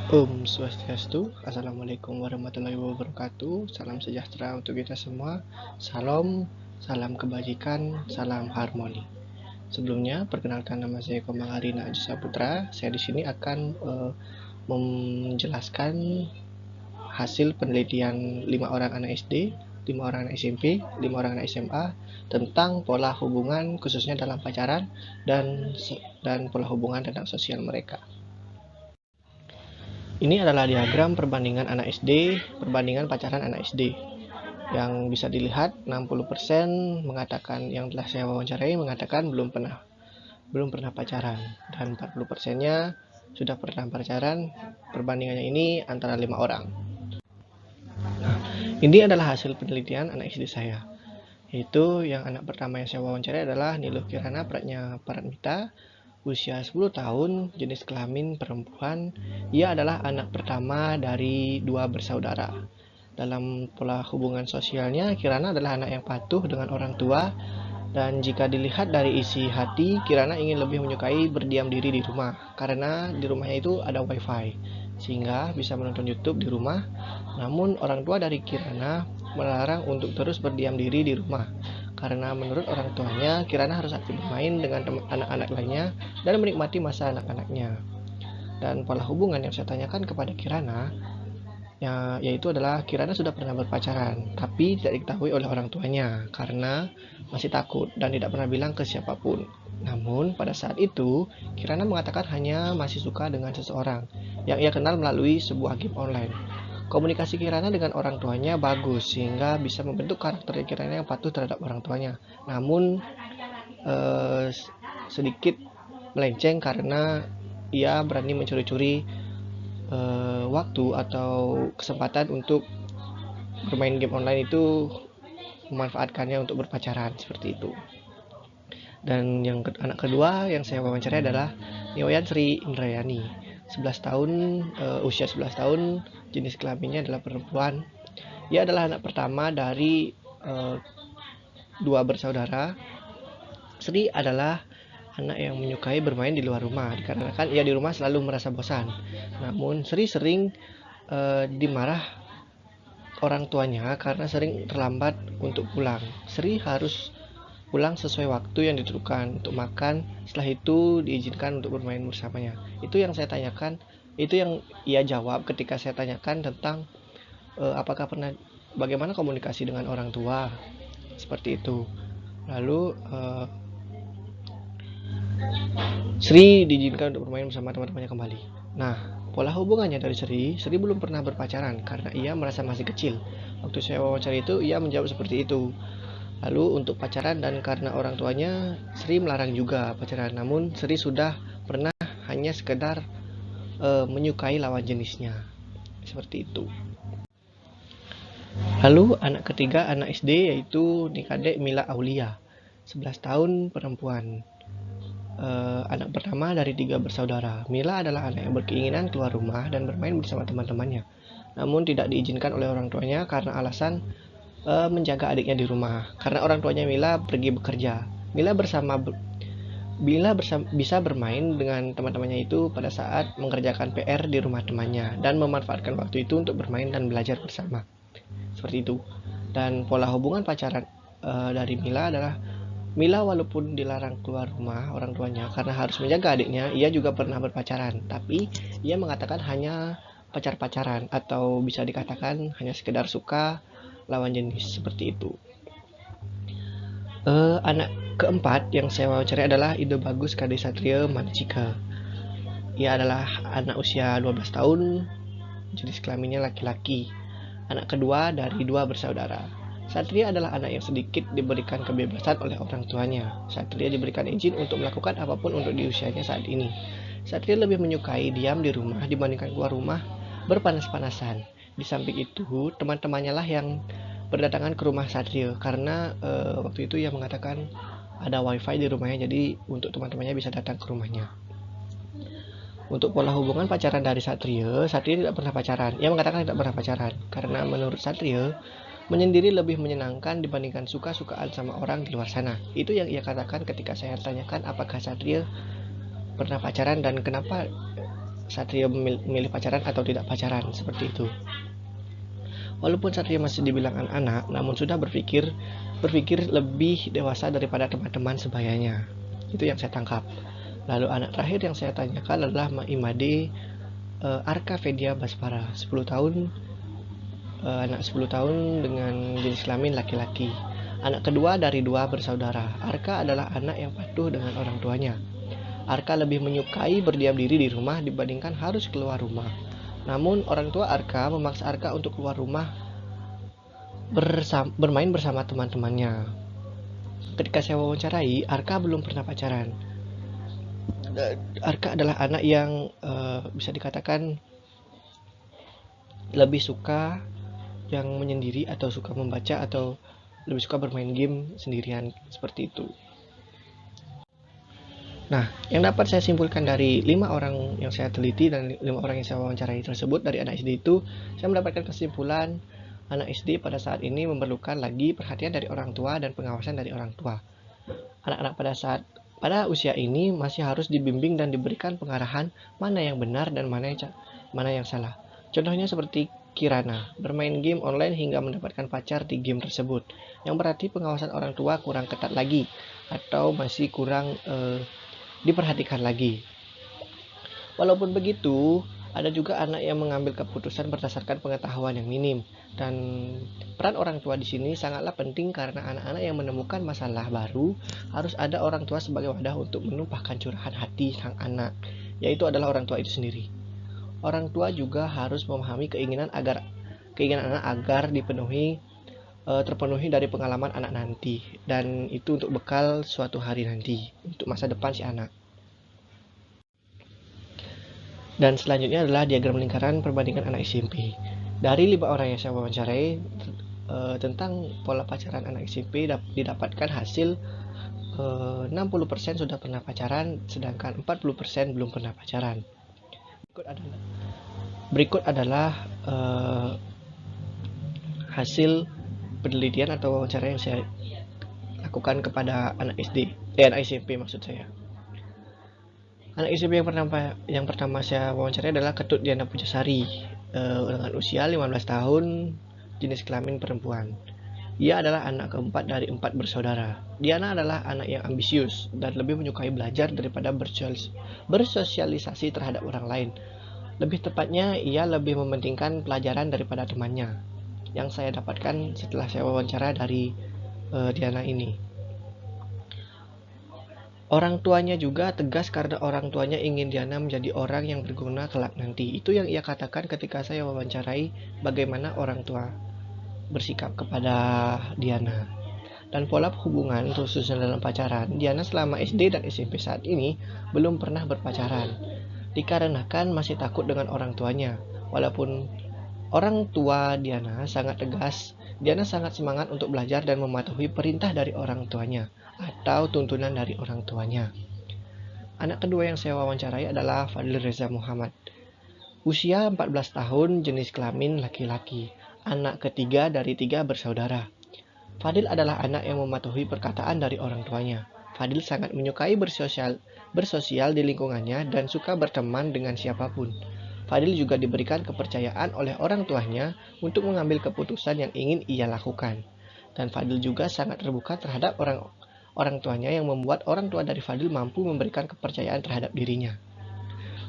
Om Swastiastu, Assalamualaikum warahmatullahi wabarakatuh. Salam sejahtera untuk kita semua. Salam kebajikan, salam harmoni. Sebelumnya, perkenalkan nama saya Komang Arina Aji Saputra. Saya di sini akan menjelaskan hasil penelitian 5 orang anak SD, 5 orang anak SMP, 5 orang anak SMA tentang pola hubungan khususnya dalam pacaran dan pola hubungan tentang sosial mereka. Ini adalah diagram perbandingan anak SD, perbandingan pacaran anak SD. Yang bisa dilihat 60% mengatakan yang telah saya wawancarai mengatakan belum pernah pacaran, dan 40%-nya sudah pernah pacaran. Perbandingannya ini antara 5 orang. Ini adalah hasil penelitian anak SD saya. Yaitu yang anak pertama yang saya wawancarai adalah Niluh Kirana Pratnya Paratmita, usia 10 tahun, jenis kelamin perempuan. Ia adalah anak pertama dari 2 bersaudara. Dalam pola hubungan sosialnya, Kirana adalah anak yang patuh dengan orang tua, dan jika dilihat dari isi hati, Kirana ingin lebih menyukai berdiam diri di rumah, karena di rumahnya itu ada wifi, sehingga bisa menonton YouTube di rumah. Namun orang tua dari Kirana melarang untuk terus berdiam diri di rumah, karena menurut orang tuanya, Kirana harus aktif bermain dengan anak-anak lainnya dan menikmati masa anak-anaknya. Dan pola hubungan yang saya tanyakan kepada Kirana, yaitu adalah Kirana sudah pernah berpacaran, tapi tidak diketahui oleh orang tuanya karena masih takut dan tidak pernah bilang ke siapapun. Namun pada saat itu, Kirana mengatakan hanya masih suka dengan seseorang yang ia kenal melalui sebuah game online. Komunikasi Kirana dengan orang tuanya bagus, sehingga bisa membentuk karakter Kirana yang patuh terhadap orang tuanya. Namun sedikit melenceng karena ia berani mencuri-curi waktu atau kesempatan untuk bermain game online itu, memanfaatkannya untuk berpacaran seperti itu. Dan yang anak kedua yang saya wawancarai adalah Nioyan Sri Indrayani, 11 tahun, usia 11 tahun, jenis kelaminnya adalah perempuan. Ia adalah anak pertama dari 2 bersaudara. Sri adalah anak yang menyukai bermain di luar rumah, dikarenakan ia di rumah selalu merasa bosan. Namun Sri sering dimarah orang tuanya karena sering terlambat untuk pulang. Sri harus pulang sesuai waktu yang ditentukan untuk makan, setelah itu diizinkan untuk bermain bersamanya. Itu yang saya tanyakan, itu yang ia jawab ketika saya tanyakan tentang apakah pernah, bagaimana komunikasi dengan orang tua, seperti itu. Lalu Sri diizinkan untuk bermain bersama teman-temannya kembali. Nah, pola hubungannya dari Sri belum pernah berpacaran karena ia merasa masih kecil. Waktu saya wawancara itu, ia menjawab seperti itu. Lalu untuk pacaran, dan karena orang tuanya, Sri melarang juga pacaran. Namun Sri sudah pernah hanya sekedar menyukai lawan jenisnya. Seperti itu. Lalu anak ketiga, anak SD, yaitu Nikadek Mila Aulia, 11 tahun, perempuan. Anak pertama dari 3 bersaudara. Mila adalah anak yang berkeinginan keluar rumah dan bermain bersama teman-temannya, namun tidak diizinkan oleh orang tuanya karena alasan menjaga adiknya di rumah. Karena orang tuanya Mila pergi bekerja, Mila bisa bermain dengan teman-temannya itu pada saat mengerjakan PR di rumah temannya dan memanfaatkan waktu itu untuk bermain dan belajar bersama. Seperti itu. Dan pola hubungan pacaran dari Mila adalah, Mila walaupun dilarang keluar rumah orang tuanya karena harus menjaga adiknya, ia juga pernah berpacaran, tapi ia mengatakan hanya pacar-pacaran atau bisa dikatakan hanya sekedar suka lawan jenis, seperti itu. Anak keempat yang saya wawancarai adalah Ido Bagus Kade Satrio Mancika. Ia adalah anak usia 12 tahun, jenis kelaminnya laki-laki. Anak kedua dari 2 bersaudara. Satria adalah anak yang sedikit diberikan kebebasan oleh orang tuanya. Satria diberikan izin untuk melakukan apapun untuk di usianya saat ini. Satria lebih menyukai diam di rumah dibandingkan keluar rumah berpanas-panasan. Di samping itu, teman-temannya lah yang berdatangan ke rumah Satria karena waktu itu ia mengatakan ada wifi di rumahnya, jadi untuk teman-temannya bisa datang ke rumahnya. Untuk pola hubungan pacaran dari Satria tidak pernah pacaran. Ia mengatakan tidak pernah pacaran karena menurut Satria, menyendiri lebih menyenangkan dibandingkan suka-sukaan sama orang di luar sana. Itu yang ia katakan ketika saya tanyakan apakah Satria pernah pacaran dan kenapa Satria memilih pacaran atau tidak pacaran, seperti itu. Walaupun Satria masih dibilang anak-anak, namun sudah berpikir lebih dewasa daripada teman-teman sebayanya. Itu yang saya tangkap. Lalu anak terakhir yang saya tanyakan adalah Imade Arka Fedia Baspara, 10 tahun, anak 10 tahun dengan jenis kelamin laki-laki. Anak kedua dari 2 bersaudara. Arka adalah anak yang patuh dengan orang tuanya. Arka lebih menyukai berdiam diri di rumah dibandingkan harus keluar rumah. Namun orang tua Arka memaksa Arka untuk keluar rumah bermain bersama teman-temannya. Ketika saya wawancarai, Arka belum pernah pacaran. Arka adalah anak yang bisa dikatakan lebih suka yang menyendiri atau suka membaca atau lebih suka bermain game sendirian, seperti itu. Nah, yang dapat saya simpulkan dari 5 orang yang saya teliti dan 5 orang yang saya wawancarai tersebut dari anak SD itu, saya mendapatkan kesimpulan anak SD pada saat ini memerlukan lagi perhatian dari orang tua dan pengawasan dari orang tua. Anak-anak pada usia ini masih harus dibimbing dan diberikan pengarahan mana yang benar dan mana yang salah. Contohnya seperti Kirana, bermain game online hingga mendapatkan pacar di game tersebut, yang berarti pengawasan orang tua kurang ketat lagi atau masih kurang diperhatikan lagi. Walaupun begitu, ada juga anak yang mengambil keputusan berdasarkan pengetahuan yang minim, dan peran orang tua di sini sangatlah penting karena anak-anak yang menemukan masalah baru harus ada orang tua sebagai wadah untuk menumpahkan curahan hati sang anak, yaitu adalah orang tua itu sendiri. Orang tua juga harus memahami keinginan anak agar terpenuhi dari pengalaman anak nanti, dan itu untuk bekal suatu hari nanti untuk masa depan si anak. Dan selanjutnya adalah diagram lingkaran perbandingan anak SMP. Dari 5 orang yang saya wawancarai tentang pola pacaran anak SMP didapatkan hasil 60% sudah pernah pacaran, sedangkan 40% belum pernah pacaran. Berikut adalah hasil penelitian atau wawancara yang saya lakukan kepada anak SMP maksud saya. Anak SMP yang pertama saya wawancarai adalah Ketut Diana Pujasari, dengan usia 15 tahun, jenis kelamin perempuan. Ia adalah anak keempat dari 4 bersaudara. Diana adalah anak yang ambisius dan lebih menyukai belajar daripada bersosialisasi terhadap orang lain. Lebih tepatnya, ia lebih mementingkan pelajaran daripada temannya, yang saya dapatkan setelah saya wawancara dari Diana ini. Orang tuanya juga tegas karena orang tuanya ingin Diana menjadi orang yang berguna kelak nanti. Itu yang ia katakan ketika saya wawancarai bagaimana orang tua bersikap kepada Diana. Dan pola hubungan khususnya dalam pacaran, Diana selama SD dan SMP saat ini belum pernah berpacaran, dikarenakan masih takut dengan orang tuanya. Walaupun orang tua Diana sangat tegas, Diana sangat semangat untuk belajar dan mematuhi perintah dari orang tuanya atau tuntunan dari orang tuanya. Anak kedua yang saya wawancarai adalah Fadil Reza Muhammad. Usia 14 tahun, jenis kelamin laki-laki. Anak ketiga dari 3 bersaudara. Fadil adalah anak yang mematuhi perkataan dari orang tuanya. Fadil sangat menyukai bersosial di lingkungannya dan suka berteman dengan siapapun. Fadil juga diberikan kepercayaan oleh orang tuanya untuk mengambil keputusan yang ingin ia lakukan. Dan Fadil juga sangat terbuka terhadap orang tuanya yang membuat orang tua dari Fadil mampu memberikan kepercayaan terhadap dirinya.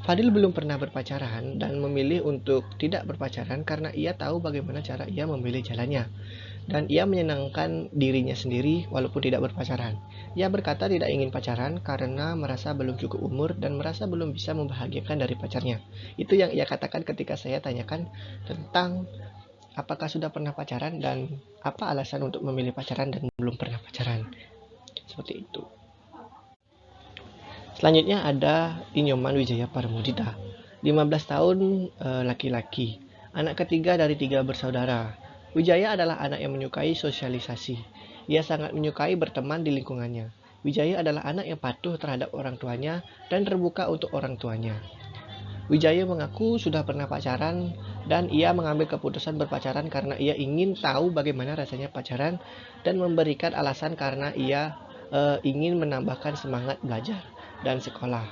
Fadil belum pernah berpacaran dan memilih untuk tidak berpacaran karena ia tahu bagaimana cara ia memilih jalannya. Dan ia menyenangkan dirinya sendiri walaupun tidak berpacaran. Ia berkata tidak ingin pacaran karena merasa belum cukup umur dan merasa belum bisa membahagiakan dari pacarnya. Itu yang ia katakan ketika saya tanyakan tentang apakah sudah pernah pacaran dan apa alasan untuk memilih pacaran dan belum pernah pacaran. Seperti itu. Selanjutnya ada Inyoman Wijaya Paramudita, 15 tahun, laki-laki, anak ketiga dari 3 bersaudara. Wijaya adalah anak yang menyukai sosialisasi. Ia sangat menyukai berteman di lingkungannya. Wijaya adalah anak yang patuh terhadap orang tuanya dan terbuka untuk orang tuanya. Wijaya mengaku sudah pernah pacaran dan ia mengambil keputusan berpacaran karena ia ingin tahu bagaimana rasanya pacaran dan memberikan alasan karena ia ingin menambahkan semangat belajar dan sekolah.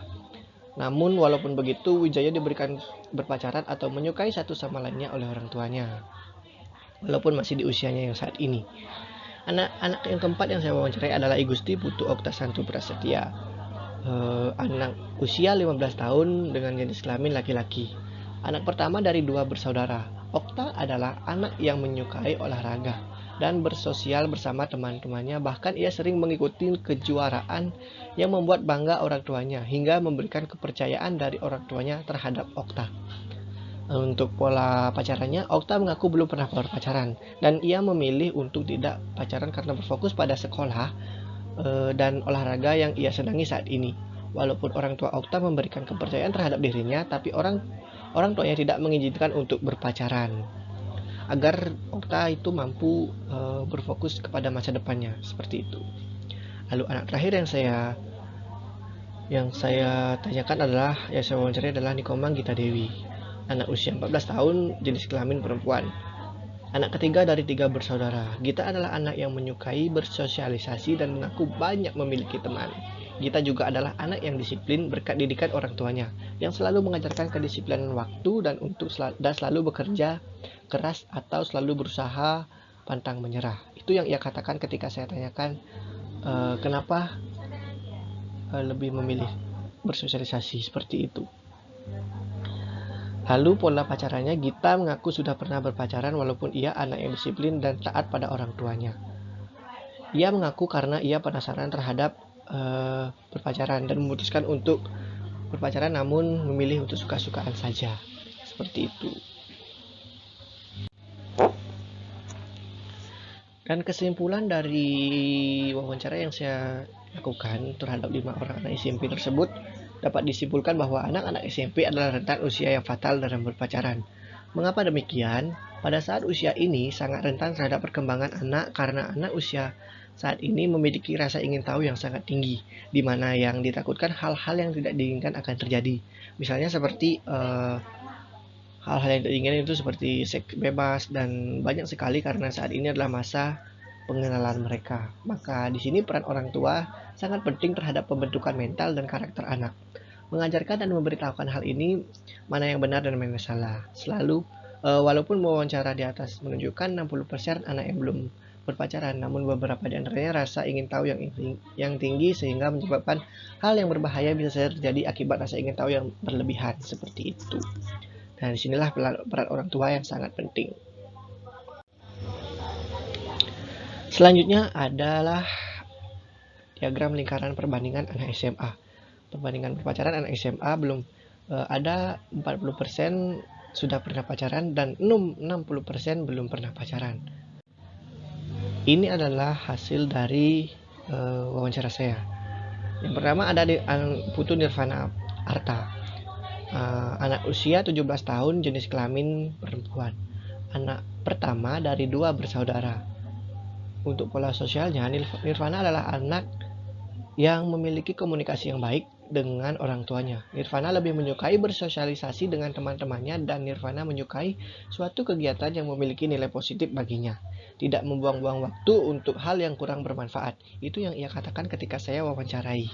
Namun walaupun begitu, Wijaya diberikan berpacaran atau menyukai satu sama lainnya oleh orang tuanya, walaupun masih di usianya yang saat ini. Anak yang keempat yang saya wawancarai adalah I Gusti Putu Okta Santu Prasetya. Anak usia 15 tahun dengan jenis kelamin laki-laki. Anak pertama dari 2 bersaudara. Okta adalah anak yang menyukai olahraga dan bersosial bersama teman-temannya. Bahkan ia sering mengikuti kejuaraan yang membuat bangga orang tuanya hingga memberikan kepercayaan dari orang tuanya terhadap Okta. Untuk pola pacarannya, Okta mengaku belum pernah berpacaran dan ia memilih untuk tidak pacaran karena berfokus pada sekolah dan olahraga yang ia senangi saat ini. Walaupun orang tua Okta memberikan kepercayaan terhadap dirinya, tapi orang tuanya tidak mengizinkan untuk berpacaran agar Okta itu mampu berfokus kepada masa depannya, seperti itu. Lalu anak terakhir yang saya tanyakan adalah, yang saya wawancarai adalah Nikomang Gita Dewi. Anak usia 14 tahun, jenis kelamin perempuan. Anak ketiga dari 3 bersaudara. Gita adalah anak yang menyukai bersosialisasi dan mengaku banyak memiliki teman. Gita juga adalah anak yang disiplin berkat didikan orang tuanya, yang selalu mengajarkan kedisiplinan waktu dan selalu bekerja keras atau selalu berusaha pantang menyerah. Itu yang ia katakan ketika saya tanyakan kenapa lebih memilih bersosialisasi seperti itu. Lalu pola pacarannya, Gita mengaku sudah pernah berpacaran walaupun ia anak yang disiplin dan taat pada orang tuanya. Ia mengaku karena ia penasaran terhadap berpacaran dan memutuskan untuk berpacaran namun memilih untuk suka-sukaan saja. Seperti itu. Dan kesimpulan dari wawancara yang saya lakukan terhadap 5 orang anak SMP tersebut, dapat disimpulkan bahwa anak-anak SMP adalah rentan usia yang fatal dalam berpacaran. Mengapa demikian? Pada saat usia ini sangat rentan terhadap perkembangan anak karena anak usia saat ini memiliki rasa ingin tahu yang sangat tinggi, di mana yang ditakutkan hal-hal yang tidak diinginkan akan terjadi. Misalnya seperti hal-hal yang tidak diinginkan itu seperti seks bebas dan banyak sekali karena saat ini adalah masa pengenalan mereka. Maka di sini peran orang tua sangat penting terhadap pembentukan mental dan karakter anak. Mengajarkan dan memberitahukan hal ini mana yang benar dan mana yang salah. Selalu walaupun wawancara di atas menunjukkan 60% anak yang belum berpacaran, namun beberapa di antaranya rasa ingin tahu yang tinggi sehingga menyebabkan hal yang berbahaya bisa saja terjadi akibat rasa ingin tahu yang berlebihan, seperti itu. Dan disinilah peran orang tua yang sangat penting. Selanjutnya adalah diagram lingkaran perbandingan anak SMA. Perbandingan berpacaran anak SMA belum ada 40% sudah pernah pacaran dan 60% belum pernah pacaran. Ini adalah hasil dari wawancara saya. Yang pertama ada di Putu Nirvana Arta. Anak usia 17 tahun, jenis kelamin perempuan. Anak pertama dari 2 bersaudara. Untuk pola sosialnya, Nirvana adalah anak yang memiliki komunikasi yang baik dengan orang tuanya. Nirvana lebih menyukai bersosialisasi dengan teman-temannya dan Nirvana menyukai suatu kegiatan yang memiliki nilai positif baginya. Tidak membuang-buang waktu untuk hal yang kurang bermanfaat. Itu yang ia katakan ketika saya wawancarai.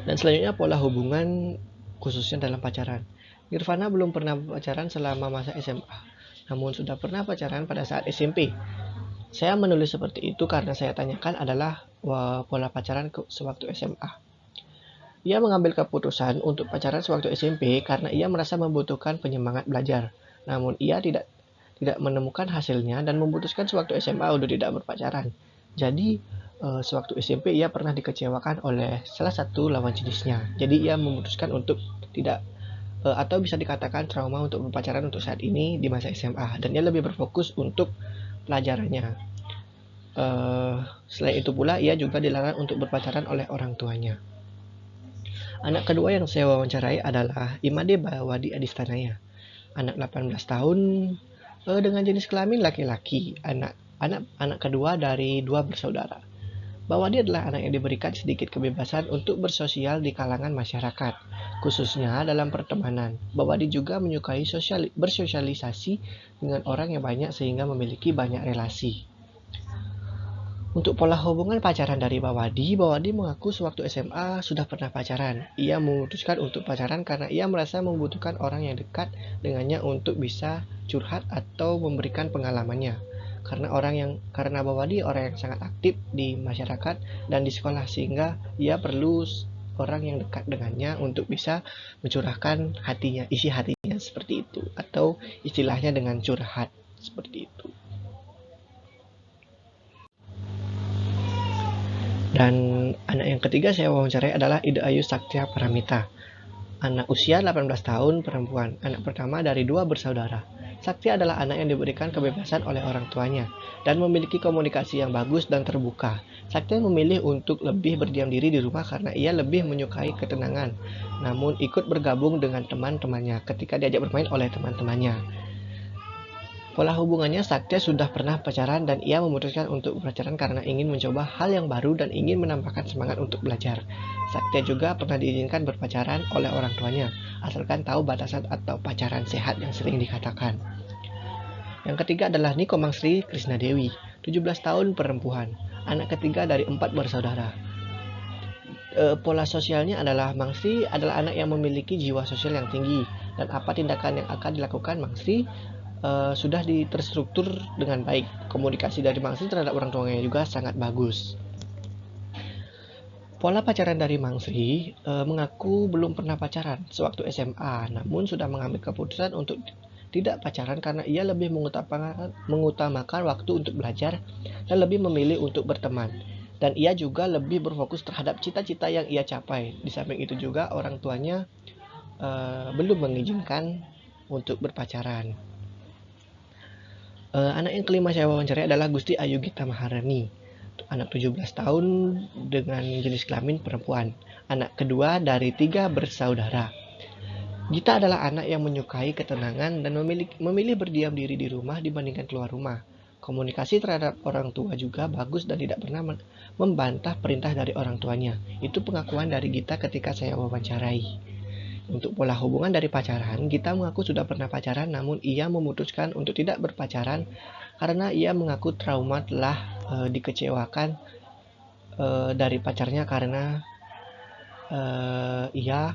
Dan selanjutnya pola hubungan khususnya dalam pacaran. Nirvana belum pernah pacaran selama masa SMA, namun sudah pernah pacaran pada saat SMP. Saya menulis seperti itu karena saya tanyakan adalah pola pacaran sewaktu SMA. Ia mengambil keputusan untuk pacaran sewaktu SMP karena ia merasa membutuhkan penyemangat belajar. Namun ia tidak menemukan hasilnya dan memutuskan sewaktu SMA untuk tidak berpacaran. Jadi sewaktu SMP ia pernah dikecewakan oleh salah satu lawan jenisnya. Jadi ia memutuskan untuk tidak atau bisa dikatakan trauma untuk berpacaran untuk saat ini di masa SMA, dan ia lebih berfokus untuk pelajarannya. Selain itu pula ia juga dilarang untuk berpacaran oleh orang tuanya. Anak kedua yang saya wawancarai adalah Imade Bawadi Adistanaya. Anak 18 tahun dengan jenis kelamin laki-laki. Anak kedua dari 2 bersaudara. Bawadi adalah anak yang diberikan sedikit kebebasan untuk bersosial di kalangan masyarakat, khususnya dalam pertemanan. Bawadi juga menyukai bersosialisasi dengan orang yang banyak sehingga memiliki banyak relasi. Untuk pola hubungan pacaran dari Bawadi mengaku sewaktu SMA sudah pernah pacaran. Ia memutuskan untuk pacaran karena ia merasa membutuhkan orang yang dekat dengannya untuk bisa curhat atau memberikan pengalamannya. Karena Bawadi orang yang sangat aktif di masyarakat dan di sekolah, sehingga ia perlu orang yang dekat dengannya untuk bisa mencurahkan hatinya, isi hatinya seperti itu, atau istilahnya dengan curhat seperti itu. Dan anak yang ketiga saya wawancarai adalah Ida Ayu Saktia Paramita. Anak usia 18 tahun, perempuan. Anak pertama dari 2 bersaudara. Sakti adalah anak yang diberikan kebebasan oleh orang tuanya dan memiliki komunikasi yang bagus dan terbuka. Sakti memilih untuk lebih berdiam diri di rumah karena ia lebih menyukai ketenangan, namun ikut bergabung dengan teman-temannya ketika diajak bermain oleh teman-temannya. Pola hubungannya, Sakti sudah pernah pacaran dan ia memutuskan untuk berpacaran karena ingin mencoba hal yang baru dan ingin menambahkan semangat untuk belajar. Sakti juga pernah diizinkan berpacaran oleh orang tuanya, asalkan tahu batasan atau pacaran sehat yang sering dikatakan. Yang ketiga adalah Niko Mangsri Krisna Dewi, 17 tahun, perempuan, anak ketiga dari 4 bersaudara. Pola sosialnya adalah Mangsri adalah anak yang memiliki jiwa sosial yang tinggi, dan apa tindakan yang akan dilakukan Mangsri sudah terstruktur dengan baik. Komunikasi dari Mangsri terhadap orang tuanya juga sangat bagus. Pola pacaran dari Mangsri mengaku belum pernah pacaran sewaktu SMA, namun sudah mengambil keputusan untuk tidak pacaran karena ia lebih mengutamakan waktu untuk belajar dan lebih memilih untuk berteman. Dan ia juga lebih berfokus terhadap cita-cita yang ia capai. Di samping itu juga orang tuanya belum mengizinkan untuk berpacaran. Anak yang kelima saya wawancarai adalah Gusti Ayu Gita Maharani, anak 17 tahun dengan jenis kelamin perempuan, anak kedua dari 3 bersaudara. Gita adalah anak yang menyukai ketenangan dan memilih berdiam diri di rumah dibandingkan keluar rumah. Komunikasi terhadap orang tua juga bagus dan tidak pernah membantah perintah dari orang tuanya. Itu pengakuan dari Gita ketika saya wawancarai. Untuk pola hubungan dari pacaran, Gita mengaku sudah pernah pacaran, namun ia memutuskan untuk tidak berpacaran karena ia mengaku trauma telah dikecewakan dari pacarnya karena ia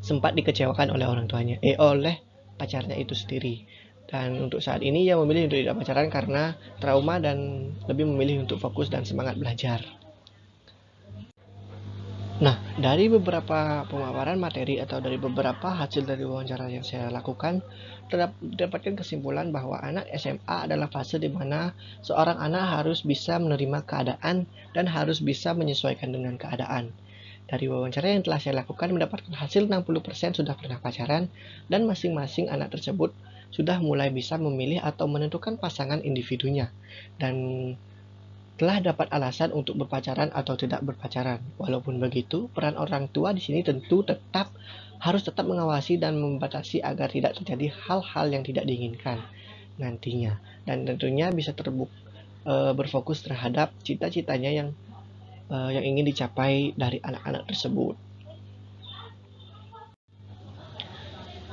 sempat dikecewakan oleh orang tuanya, oleh pacarnya itu sendiri. Dan untuk saat ini ia memilih untuk tidak pacaran karena trauma dan lebih memilih untuk fokus dan semangat belajar. Nah, dari beberapa pemaparan materi atau dari beberapa hasil dari wawancara yang saya lakukan, dapatkan kesimpulan bahwa anak SMA adalah fase di mana seorang anak harus bisa menerima keadaan dan harus bisa menyesuaikan dengan keadaan. Dari wawancara yang telah saya lakukan mendapatkan hasil 60% sudah pernah pacaran dan masing-masing anak tersebut sudah mulai bisa memilih atau menentukan pasangan individunya dan telah dapat alasan untuk berpacaran atau tidak berpacaran. Walaupun begitu, peran orang tua di sini tentu harus tetap mengawasi dan membatasi agar tidak terjadi hal-hal yang tidak diinginkan nantinya, dan tentunya bisa berfokus terhadap cita-citanya yang ingin dicapai dari anak-anak tersebut.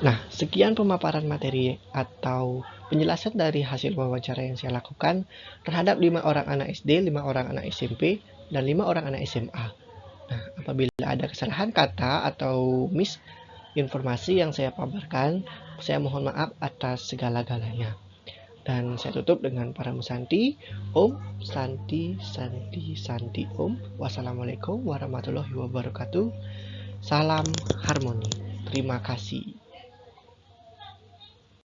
Nah, sekian pemaparan materi atau penjelasan dari hasil wawancara yang saya lakukan terhadap 5 orang anak SD, 5 orang anak SMP, dan 5 orang anak SMA. Nah, apabila ada kesalahan kata atau misinformasi yang saya paparkan, saya mohon maaf atas segala-galanya. Dan saya tutup dengan para musanti. Om Santi Santi Santi Om. Wassalamualaikum warahmatullahi wabarakatuh. Salam harmoni. Terima kasih.